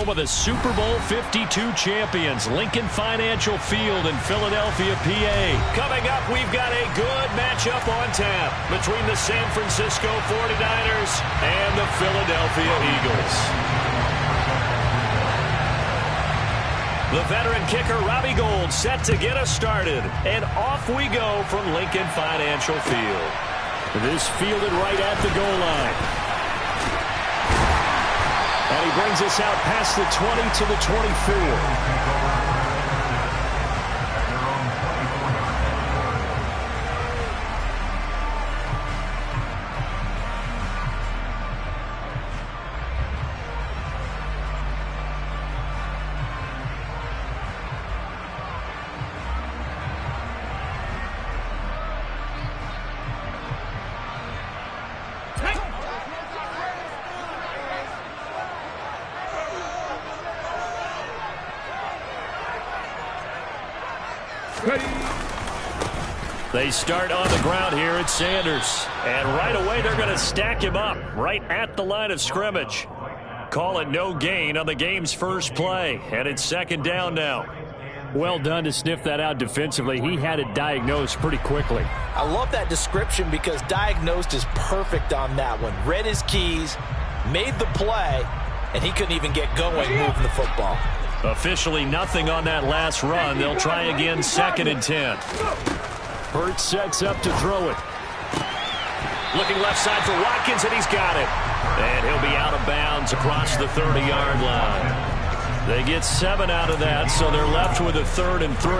home of the Super Bowl 52 champions, Lincoln Financial Field in Philadelphia, PA. Coming up, we've got a good matchup on tap between the San Francisco 49ers and the Philadelphia Eagles. The veteran kicker, Robbie Gould, set to get us started. And off we go from Lincoln Financial Field. This fielded right at the goal line. And he brings us out past the 20 to the 24. They start on the ground here at Sanders. And right away they're going to stack him up right at the line of scrimmage. Call it no gain on the game's first play. And it's second down now. Well done to sniff that out defensively. He had it diagnosed pretty quickly. I love that description because diagnosed is perfect on that one. Read his keys, made the play, and he couldn't even get going moving the football. Officially nothing on that last run. They'll try again, second and 10. Hurts sets up to throw it. Looking left side for Watkins, and he's got it. And he'll be out of bounds across the 30-yard line. They get 7 out of that, so they're left with a 3rd and 3.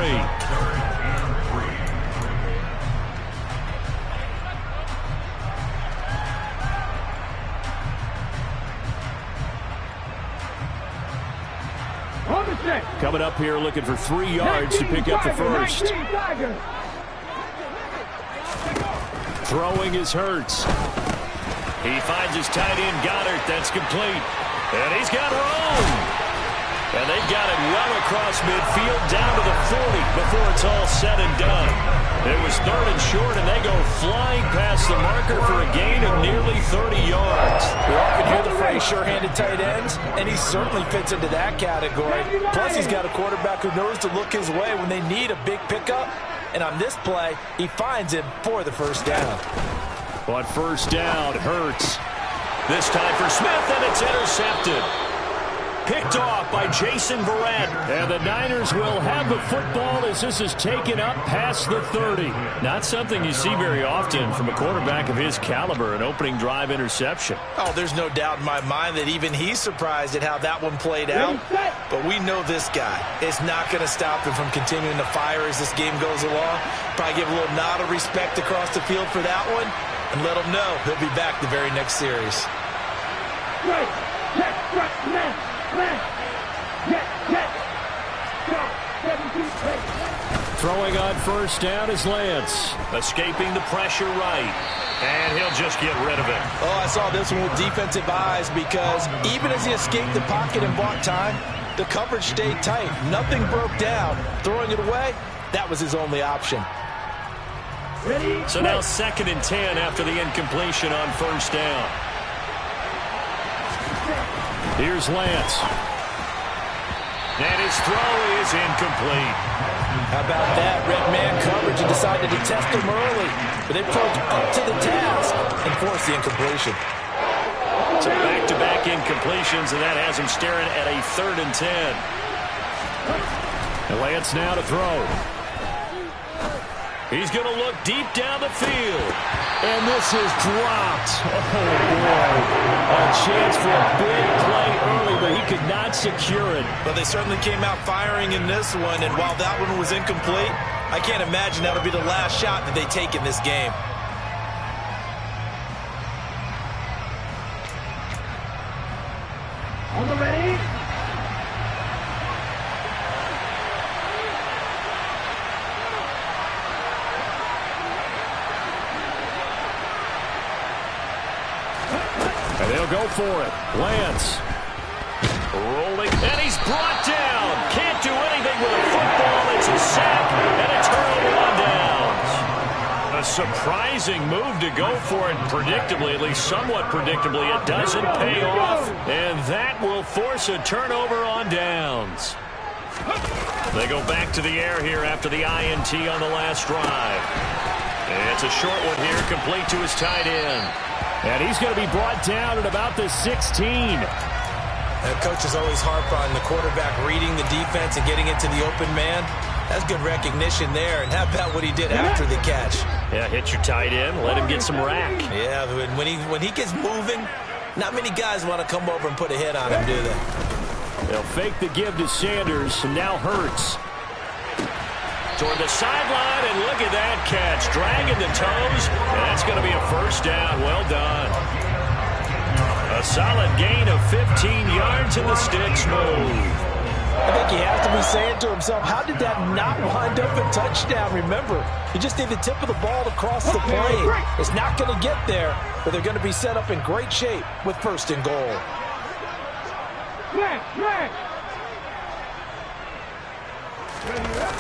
Coming up here looking for 3 yards to pick up the first. Throwing is Hurts. He finds his tight end Goddard. That's complete. And he's got room. And they've got it well across midfield down to the 40 before it's all said and done. It was 3rd and short, and they go flying past the marker for a gain of nearly 30 yards. We often hear the phrase sure-handed tight ends, and he certainly fits into that category. Plus, he's got a quarterback who knows to look his way when they need a big pickup. And on this play, he finds him for the first down. On first down, Hurts. This time for Smith, and it's intercepted. Picked off by Jason Verrett. And the Niners will have the football as this is taken up past the 30. Not something you see very often from a quarterback of his caliber, an opening drive interception. Oh, there's no doubt in my mind that even he's surprised at how that one played out. But we know this guy is not going to stop him from continuing to fire as this game goes along. Probably give a little nod of respect across the field for that one and let him know he'll be back the very next series. Throwing on first down is Lance. Escaping the pressure right. And he'll just get rid of it. Oh, I saw this one with defensive eyes because even as he escaped the pocket and bought time, the coverage stayed tight. Nothing broke down. Throwing it away, that was his only option. So now second and 10 after the incompletion on first down. Here's Lance. And his throw is incomplete. How about that? Red man coverage and decided to test him early. But they proved up to the task and forced the incompletion. So back-to-back incompletions, and that has him staring at a 3rd and 10. And Lance now to throw. He's going to look deep down the field. And this is dropped. Oh, boy. A chance for a big play early, but he could not secure it. But they certainly came out firing in this one, and while that one was incomplete, I can't imagine that'll be the last shot that they take in this game. On the ready. And they'll go for it. Lance. Rolling. And he's brought down. Can't do anything with a football. It's a sack. And a turnover on downs. A surprising move to go for it predictably, at least somewhat predictably. It doesn't pay off, and that will force a turnover on downs. They go back to the air here after the INT on the last drive. It's a short one here, complete to his tight end. And he's going to be brought down at about the 16. Coaches always harp on the quarterback reading the defense and getting it to the open man. That's good recognition there. And how about what he did after the catch? Yeah, hit your tight end, let him get some rack. Yeah, when he gets moving, not many guys want to come over and put a hit on him, do they? They'll fake the give to Sanders, and now Hurts. Toward the sideline, and look at that catch. Dragging the toes, and that's going to be a first down. Well done. A solid gain of 15 yards in the sticks move. I think he has to be saying to himself, how did that not wind up a touchdown? Remember, you just need the tip of the ball to cross the plane. It's not going to get there, but they're going to be set up in great shape with first and goal.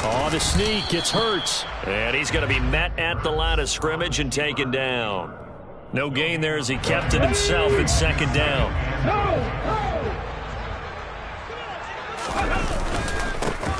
On the sneak, it's Hurts. And he's going to be met at the line of scrimmage and taken down. No gain there as he kept it himself at second down.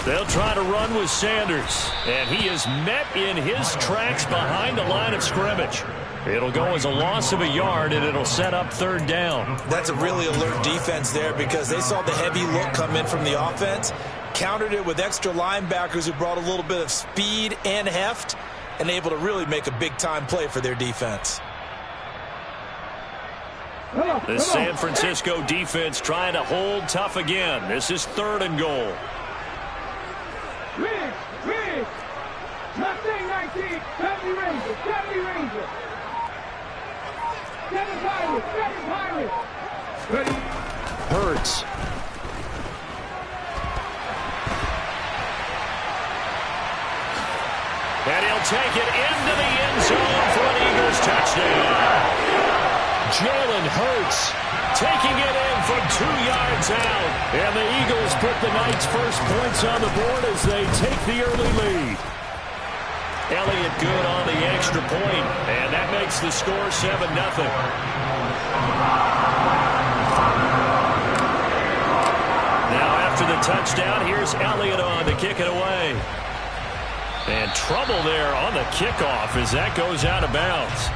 They'll try to run with Sanders, and he is met in his tracks behind the line of scrimmage. It'll go as a loss of a yard, and it'll set up third down. That's a really alert defense there because they saw the heavy look come in from the offense, countered it with extra linebackers who brought a little bit of speed and heft, and able to really make a big-time play for their defense. The San Francisco defense trying to hold tough again. This is third and goal. Mustang 19, 70 Ranger, 70 Ranger. 7 Pirates, 7 Pirates. Ready. Hurts. And he'll take it into the end zone for an Eagles touchdown. Jalen Hurts taking it in from 2 yards out. And the Eagles put the Knights' first points on the board as they take the early lead. Elliott good on the extra point, and that makes the score 7-0. Now after the touchdown, here's Elliott on to kick it away. And trouble there on the kickoff as that goes out of bounds.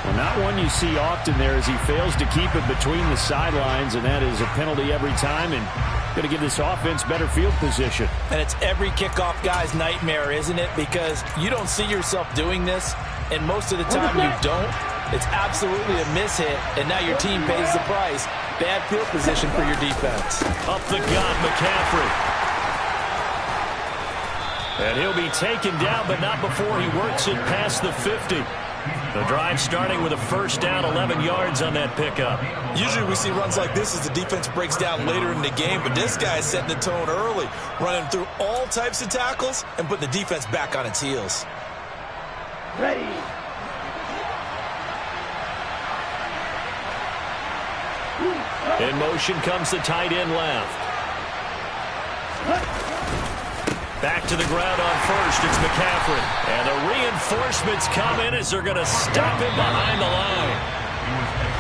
Well, not one you see often there as he fails to keep it between the sidelines, and that is a penalty every time, and going to give this offense better field position. And it's every kickoff guy's nightmare, isn't it? Because you don't see yourself doing this, and most of the time you don't. It's absolutely a mishit, and now your team pays the price. Bad field position for your defense. Up the gut, McCaffrey. And he'll be taken down, but not before he works it past the 50. The drive starting with a first down, 11 yards on that pickup. Usually we see runs like this as the defense breaks down later in the game, but this guy is setting the tone early, running through all types of tackles and putting the defense back on its heels. Ready. In motion comes the tight end left. Back to the ground on first, it's McCaffrey. And the reinforcements come in as they're going to stop him behind the line.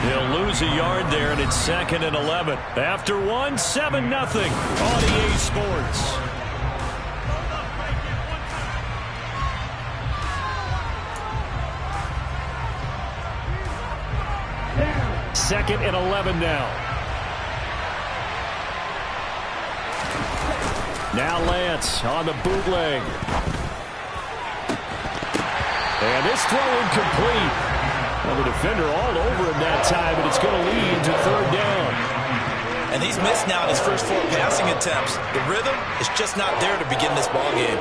He'll lose a yard there, and it's 2nd and 11. After 1, 7-0 on EA Sports. Second and 11 now. Now Lance on the bootleg. And this throw incomplete. Well, the defender all over him that time, but it's going to lead to third down. And he's missed now his first 4 passing attempts. The rhythm is just not there to begin this ball game.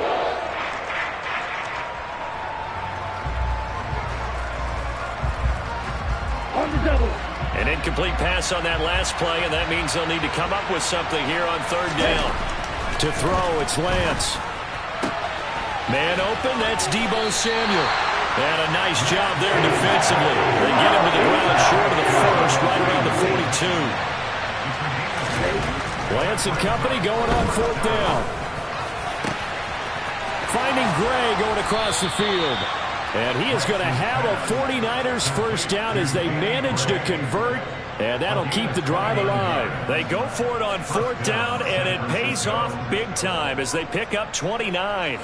On the double. An incomplete pass on that last play, and that means they'll need to come up with something here on third down. To throw, it's Lance. Man open, that's Deebo Samuel. And a nice job there defensively. They get him to the ground short of the first, right around the 42. Lance and company going on fourth down. Finding Gray going across the field. And he is going to have a 49ers first down as they manage to convert, and that'll keep the drive alive. They go for it on 4th down, and it pays off big time as they pick up 29.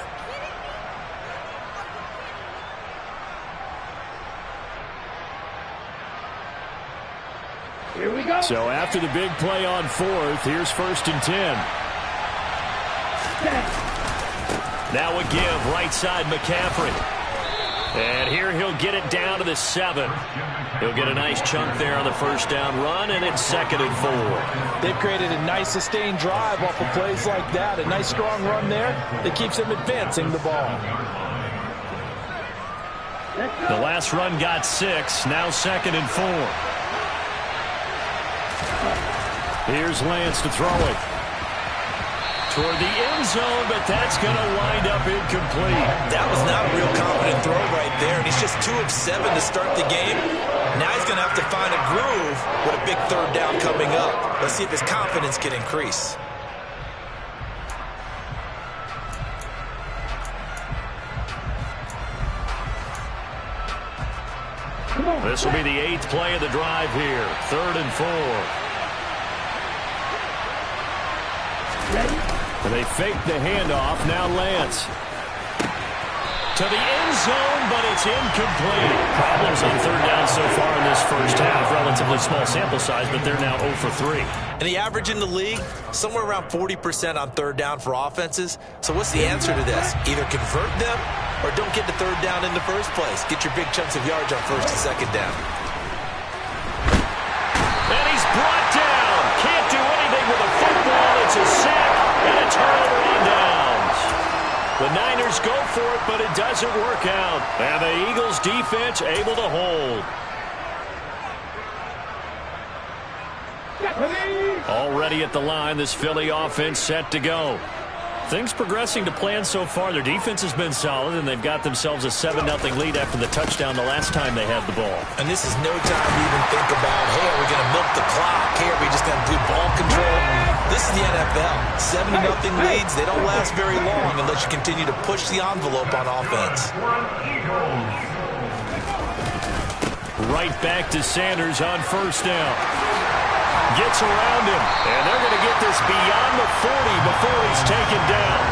Here we go. So after the big play on 4th, here's 1st and 10. Now a give, right side McCaffrey. And here he'll get it down to the 7. He'll get a nice chunk there on the first down run, and it's 2nd and 4. They've created a nice sustained drive off of plays like that. A nice strong run there that keeps them advancing the ball. The last run got 6, now 2nd and 4. Here's Lance to throw it. Toward the end zone, but that's going to wind up incomplete. That was not a real confident throw right there, and he's just 2 of 7 to start the game. Now he's going to have to find a groove with a big 3rd down coming up. Let's see if his confidence can increase. This will be the 8th play of the drive here. 3rd and 4. And they fake the handoff. Now Lance. To the end zone, but it's incomplete. Problems on 3rd down so far in this first half. Relatively small sample size, but they're now 0 for 3. And the average in the league, somewhere around 40% on 3rd down for offenses. So what's the answer to this? Either convert them or don't get to 3rd down in the first place. Get your big chunks of yards on 1st and 2nd down. And he's brought down. Can't do anything with a football. It's a sack and a turnover on downs. The Niners go for it, but it doesn't work out. And the Eagles defense able to hold. Already at the line, this Philly offense set to go. Things progressing to plan so far. Their defense has been solid, and they've got themselves a 7-0 lead after the touchdown the last time they had the ball. And this is no time to even think about, hey, are we going to milk the clock? Hey, are we just going to do ball control? This is the NFL. 7-0 leads, they don't last very long unless you continue to push the envelope on offense. Right back to Sanders on 1st down. Gets around him, and they're going to get this beyond the 40 before he's taken down.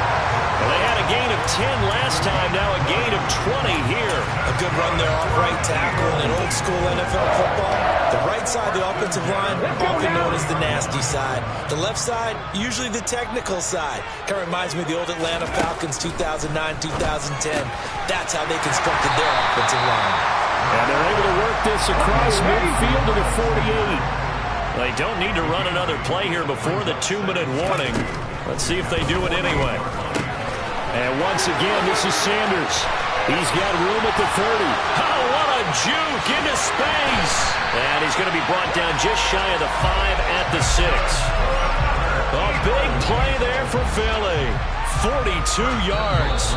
Well, they had a gain of 10 last time, now a gain of 20 here. A good run there off right tackle in old school NFL football. The right side of the offensive line, often known as the nasty side. The left side, usually the technical side. Kind of reminds me of the old Atlanta Falcons 2009-2010. That's how they constructed their offensive line. And they're able to work this across midfield to the 48. They don't need to run another play here before the 2-minute warning. Let's see if they do it anyway. And once again, this is Sanders. He's got room at the 30. Oh, what a juke into space. And he's going to be brought down just shy of the 5 at the 6. A big play there for Philly. 42 yards.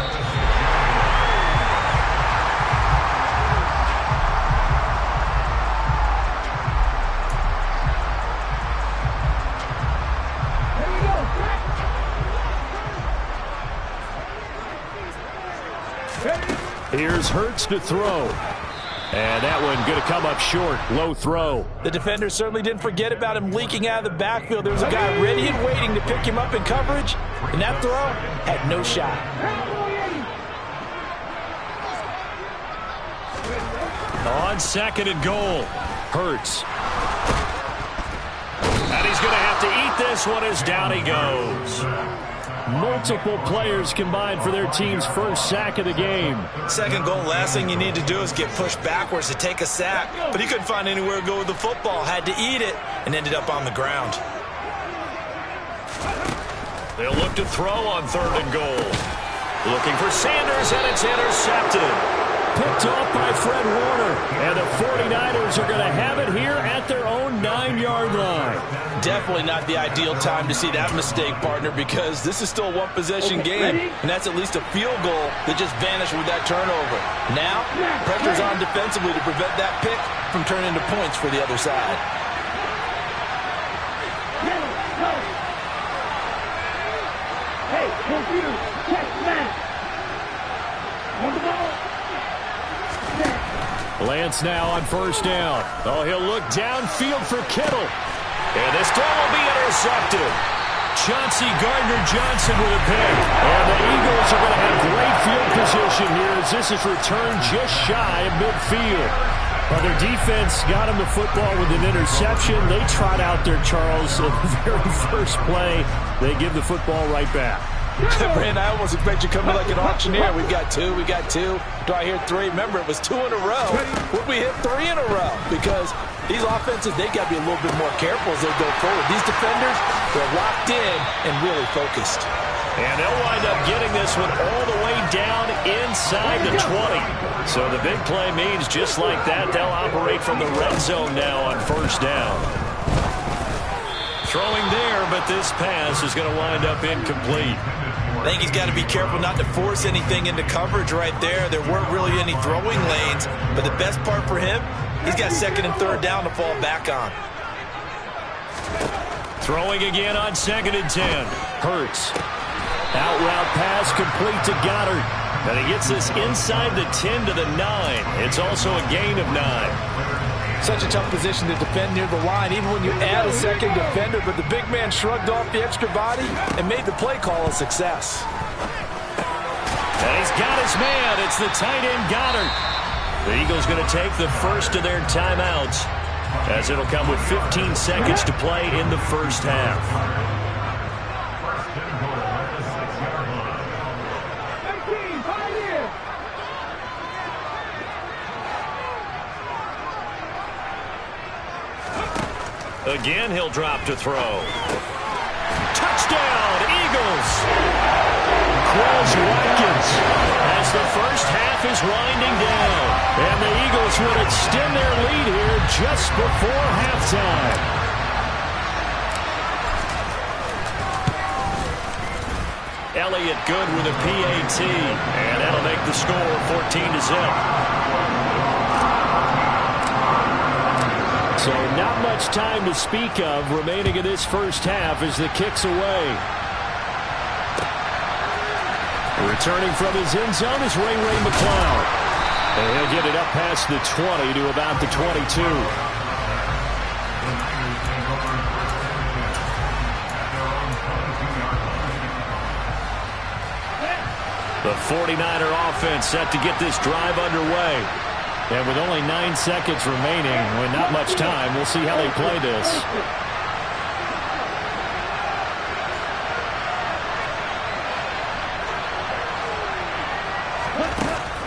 Here's Hurts to throw. And that one going to come up short. Low throw. The defender certainly didn't forget about him leaking out of the backfield. There was a guy ready and waiting to pick him up in coverage. And that throw had no shot. On 2nd and goal. Hurts. And he's going to have to eat this one as down he goes. Multiple players combined for their team's first sack of the game. 2nd goal, last thing you need to do is get pushed backwards to take a sack. But he couldn't find anywhere to go with the football. Had to eat it and ended up on the ground. They'll look to throw on 3rd and goal. Looking for Sanders, and it's intercepted. Picked off by Fred Warner. And the 49ers are going to have it here at their own 9-yard line. Definitely not the ideal time to see that mistake, partner, because this is still a one-possession game, and that's at least a field goal that just vanished with that turnover. Now, pressure's on defensively to prevent that pick from turning into points for the other side. Hey, computer, check, man. On the ball. Lance now on first down. Oh, he'll look downfield for Kittle. And this throw will be intercepted. Chauncey Gardner-Johnson with a pick. And the Eagles are going to have great field position here as this is returned just shy of midfield. Well, their defense got him the football with an interception. They trot out there, Charles, in the very first play. They give the football right back. Brandon, I almost expect you to come in like an auctioneer. We got two. Do I hear three? Remember, it was 2 in a row. Would we hit 3 in a row? Because these offenses, they got to be a little bit more careful as they go forward. These defenders, they're locked in and really focused. And they'll wind up getting this one all the way down inside the 20. So the big play means just like that, they'll operate from the red zone now on first down. Throwing there, but this pass is going to wind up incomplete. I think he's got to be careful not to force anything into coverage right there. There weren't really any throwing lanes, but the best part for him, he's got 2nd and 3rd down to fall back on. Throwing again on 2nd and 10. Hurts. Out route pass complete to Goddard. And he gets this inside the 10 to the 9. It's also a gain of 9. Such a tough position to defend near the line, even when you add a second defender, but the big man shrugged off the extra body and made the play call a success. And he's got his man. It's the tight end Goddard. The Eagles going to take the first of their timeouts as it'll come with 15 seconds to play in the first half. Again, he'll drop to throw. Touchdown, Eagles! Quez Watkins as the first half is winding down. And the Eagles would extend their lead here just before halftime. Elliott good with a PAT. And that'll make the score 14-0. So not much time to speak of remaining in this first half as the kick's away. Returning from his end zone is Ray McCloud. And he'll get it up past the 20 to about the 22. The 49er offense set to get this drive underway. And with only 9 seconds remaining, with not much time, we'll see how they play this.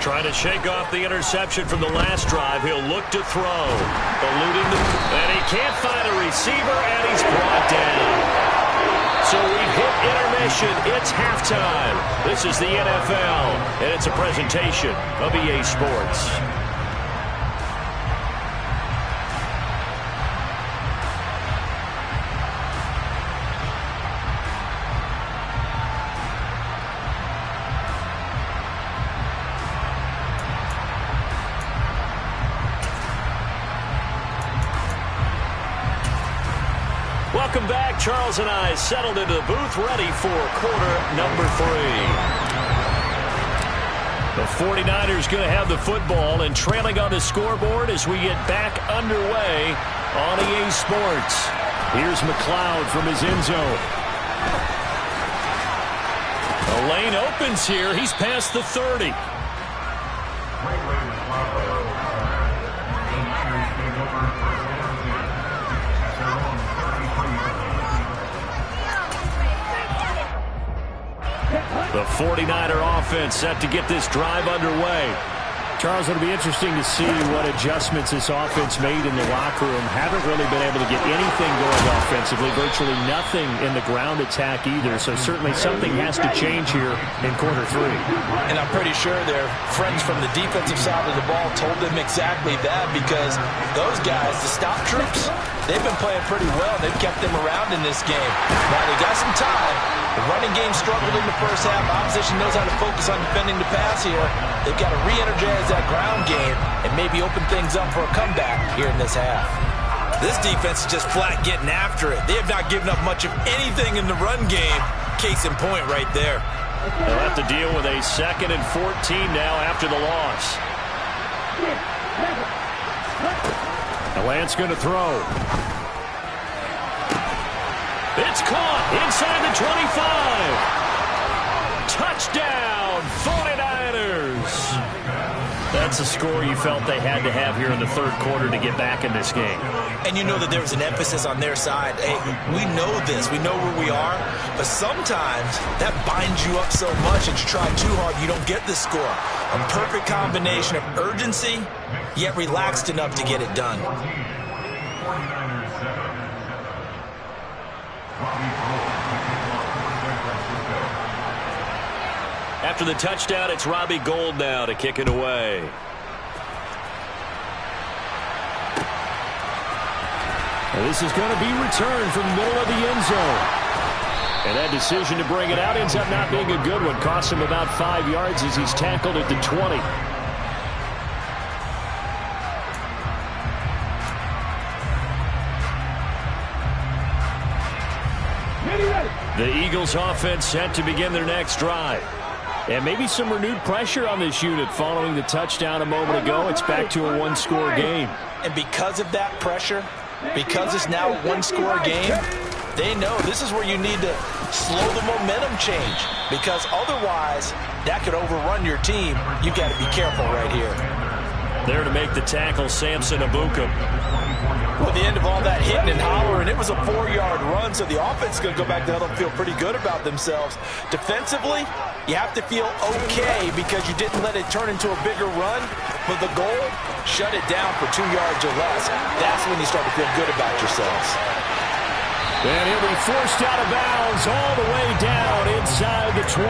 Trying to shake off the interception from the last drive. He'll look to throw. Eluding and he can't find a receiver, and he's brought down. So we've hit intermission. It's halftime. This is the NFL, and it's a presentation of EA Sports. Welcome back. Charles and I settled into the booth ready for quarter number 3. The 49ers going to have the football and trailing on the scoreboard as we get back underway on EA Sports. Here's McCloud from his end zone. The lane opens here. He's past the 30. The 49er offense set to get this drive underway. Charles, it'll be interesting to see what adjustments this offense made in the locker room. Haven't really been able to get anything going offensively. Virtually nothing in the ground attack either. So certainly something has to change here in quarter 3. And I'm pretty sure their friends from the defensive side of the ball told them exactly that, because those guys, the stop troops, they've been playing pretty well. They've kept them around in this game. Now they got some time. The running game struggled in the first half. Opposition knows how to focus on defending the pass here. They've got to re-energize that ground game and maybe open things up for a comeback here in this half. This defense is just flat getting after it. They have not given up much of anything in the run game. Case in point right there. They'll have to deal with a 2nd and 14 now after the loss. The Lance going to throw. It's caught inside the 25. Touchdown, 49ers. That's a score you felt they had to have here in the third quarter to get back in this game. And you know that there was an emphasis on their side. Hey, we know this. We know where we are. But sometimes that binds you up so much that you try too hard, you don't get the score. A perfect combination of urgency, yet relaxed enough to get it done. After the touchdown, it's Robbie Gould now to kick it away. And this is going to be returned from the middle of the end zone. And that decision to bring it out ends up not being a good one. Costs him about 5 yards as he's tackled at the 20. The Eagles offense set to begin their next drive. And maybe some renewed pressure on this unit following the touchdown a moment ago. It's back to a one-score game. And because of that pressure, because it's now a one-score game, they know this is where you need to slow the momentum change. Because otherwise, that could overrun your team. You've got to be careful right here. There to make the tackle, Samson Ebukam. Well, at the end of all that hitting and hollering, it was a 4-yard run, so the offense is going to go back to huddle and feel pretty good about themselves. Defensively, you have to feel okay because you didn't let it turn into a bigger run. But the goal, shut it down for 2 yards or less. That's when you start to feel good about yourselves. And he'll be forced out of bounds all the way down inside the 20.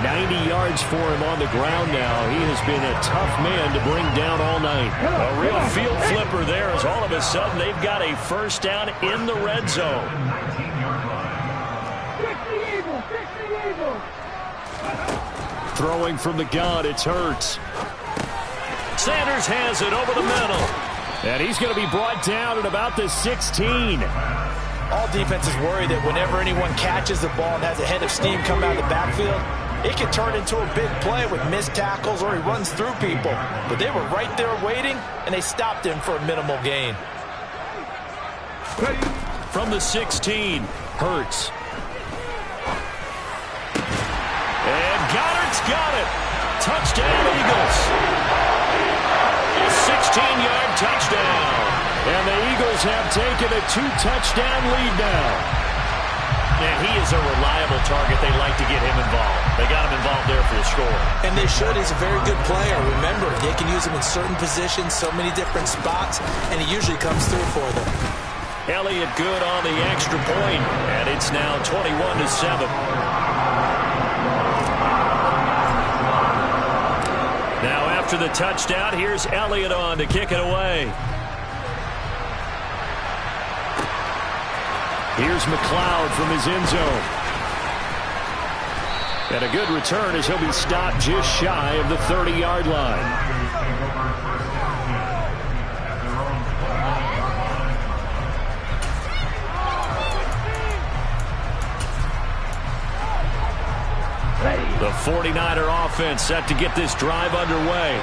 90 yards for him on the ground now. He has been a tough man to bring down all night. A real field flipper there as all of a sudden they've got a first down in the red zone. Throwing from the gun, it's Hurts. Sanders has it over the middle. And he's going to be brought down at about the 16. All defenses worry that whenever anyone catches the ball and has a head of steam come out of the backfield, it can turn into a big play with missed tackles or he runs through people. But they were right there waiting, and they stopped him for a minimal gain. From the 16, Hurts. And Goddard's got it. Touchdown, Eagles. A 16-yard touchdown. And the Eagles have taken a 2-touchdown lead now. And he is a reliable target. They like to get him involved. They got him involved there for the score. And they should. He's a very good player. Remember, they can use him in certain positions, so many different spots, and he usually comes through for them. Elliott good on the extra point, and it's now 21-7. Now after the touchdown, here's Elliott on to kick it away. Here's McLeod from his end zone. And a good return as he'll be stopped just shy of the 30-yard line. The 49er offense set to get this drive underway.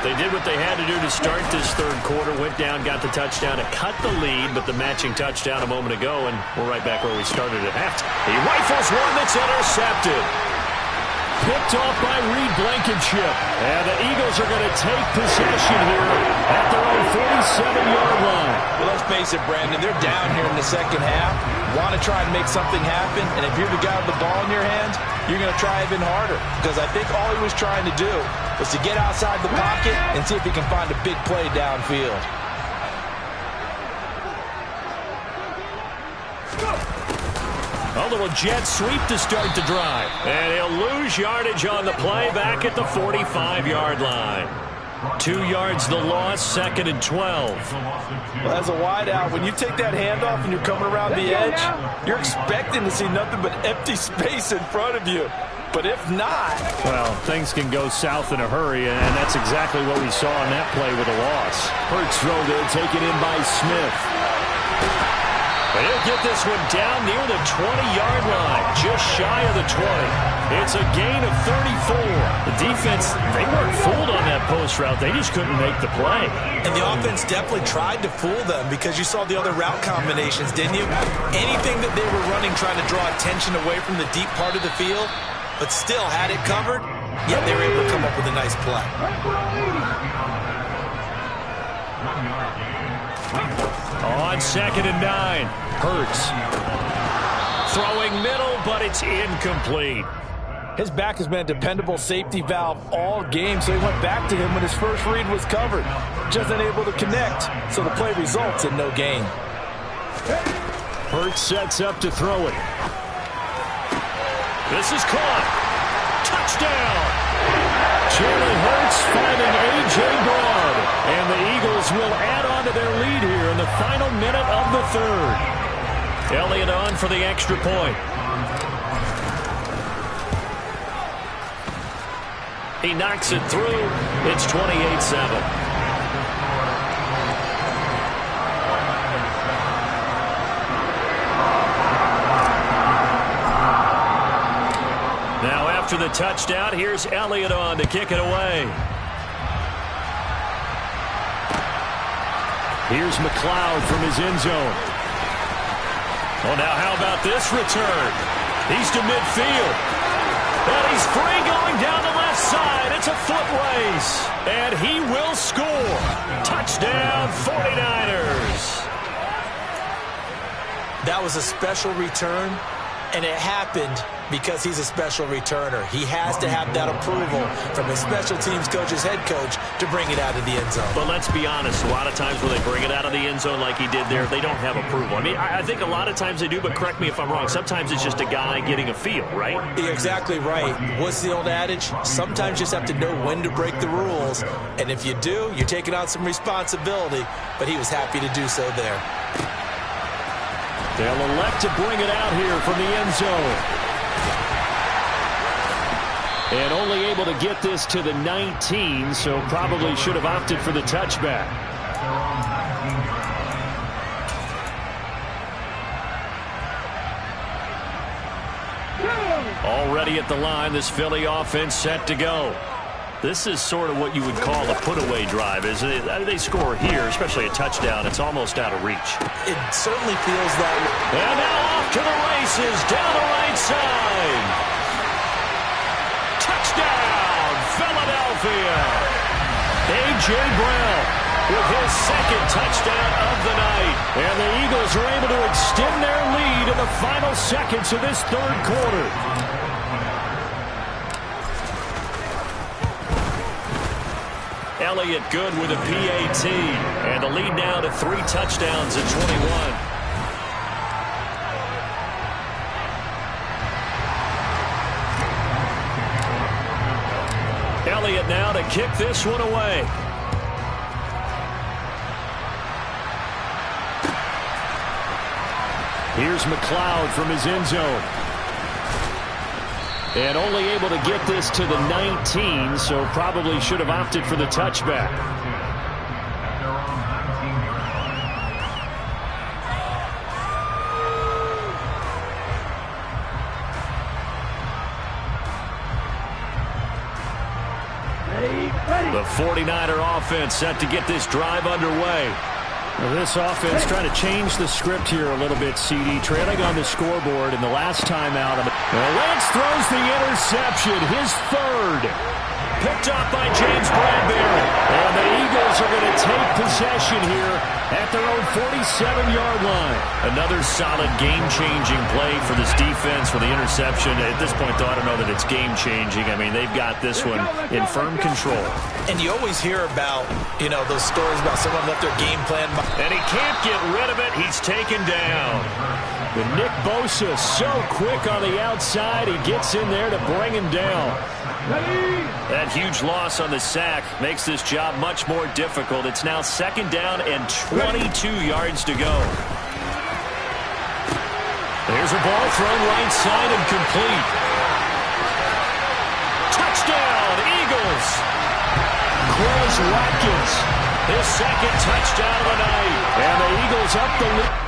They did what they had to do to start this third quarter. Went down, got the touchdown to cut the lead, but the matching touchdown a moment ago, and we're right back where we started at halftime. He rifles one that's intercepted. Picked off by Reed Blankenship. And the Eagles are going to take possession here at their own 47-yard line. Well, let's face it, Brandon, they're down here in the second half. Want to try and make something happen, and if you're the guy with the ball in your hands, you're going to try even harder. Because I think all he was trying to do was to get outside the pocket and see if he can find a big play downfield. A little jet sweep to start the drive. And he'll lose yardage on the play back at the 45-yard line. 2 yards the loss, 2nd and 12. Well, as a wideout, when you take that handoff and you're coming around the edge, you're expecting to see nothing but empty space in front of you. But if not... Well, things can go south in a hurry, and that's exactly what we saw on that play with a loss. Hurts throw there, taken in by Smith. And he'll get this one down near the 20-yard line, just shy of the 20. It's a gain of 34. The defense, they weren't fooled on that post route. They just couldn't make the play. And the offense definitely tried to fool them because you saw the other route combinations, didn't you? Anything that they were running trying to draw attention away from the deep part of the field, but still had it covered, yet they were able to come up with a nice play. On 2nd and 9, Hurts. Throwing middle, but it's incomplete. His back has been a dependable safety valve all game, so he went back to him when his first read was covered. Just unable to connect, so the play results in no gain. Hurts sets up to throw it. This is caught. Touchdown! Jalen Hurts finding A.J. Brown. And the Eagles will add on to their lead here in the final minute of the third. Elliott on for the extra point. He knocks it through. It's 28-7. Now after the touchdown, here's Elliott on to kick it away. Here's McLeod from his end zone. Oh, now how about this return? He's to midfield. And he's free going down the left side. It's a foot race. And he will score. Touchdown, 49ers. That was a special return, and it happened because he's a special returner. He has to have that approval from his special teams coach's head coach to bring it out of the end zone. But let's be honest, a lot of times when they bring it out of the end zone like he did there, they don't have approval. I mean, I think a lot of times they do, but correct me if I'm wrong. Sometimes it's just a guy getting a feel, right? You're exactly right. What's the old adage? Sometimes you just have to know when to break the rules. And if you do, you're taking on some responsibility. But he was happy to do so there. They'll elect to bring it out here from the end zone. And only able to get this to the 19, so probably should have opted for the touchback. Already at the line, this Philly offense set to go. This is sort of what you would call a put-away drive, isn't it? They score here, especially a touchdown. It's almost out of reach. It certainly feels that way. And now off to the races, down the right side. Touchdown, Philadelphia. A.J. Brown with his second touchdown of the night. And the Eagles are able to extend their lead in the final seconds of this third quarter. Elliott good with a PAT. And the lead now to 3 touchdowns at 21. Elliott now to kick this one away. Here's McLeod from his end zone. And only able to get this to the 19, so probably should have opted for the touchback. The 49er offense set to get this drive underway. Well, this offense trying to change the script here a little bit, CD. Trailing on the scoreboard in the last time out. Lance throws the interception, his third. Picked up by James Bradbury. And the Eagles are going to take possession here at their own 47-yard line. Another solid game-changing play for this defense with the interception. At this point, though, I don't know that it's game-changing. I mean, they've got this one in firm control. And you always hear about, you know, those stories about someone left their game plan. And he can't get rid of it. He's taken down. But Nick Bosa so quick on the outside. He gets in there to bring him down. That huge loss on the sack makes this job much more difficult. It's now 2nd down and 22 yards to go. There's a ball thrown right side and complete. Touchdown, Eagles. Quez Watkins, his second touchdown of the night. And the Eagles up the lead.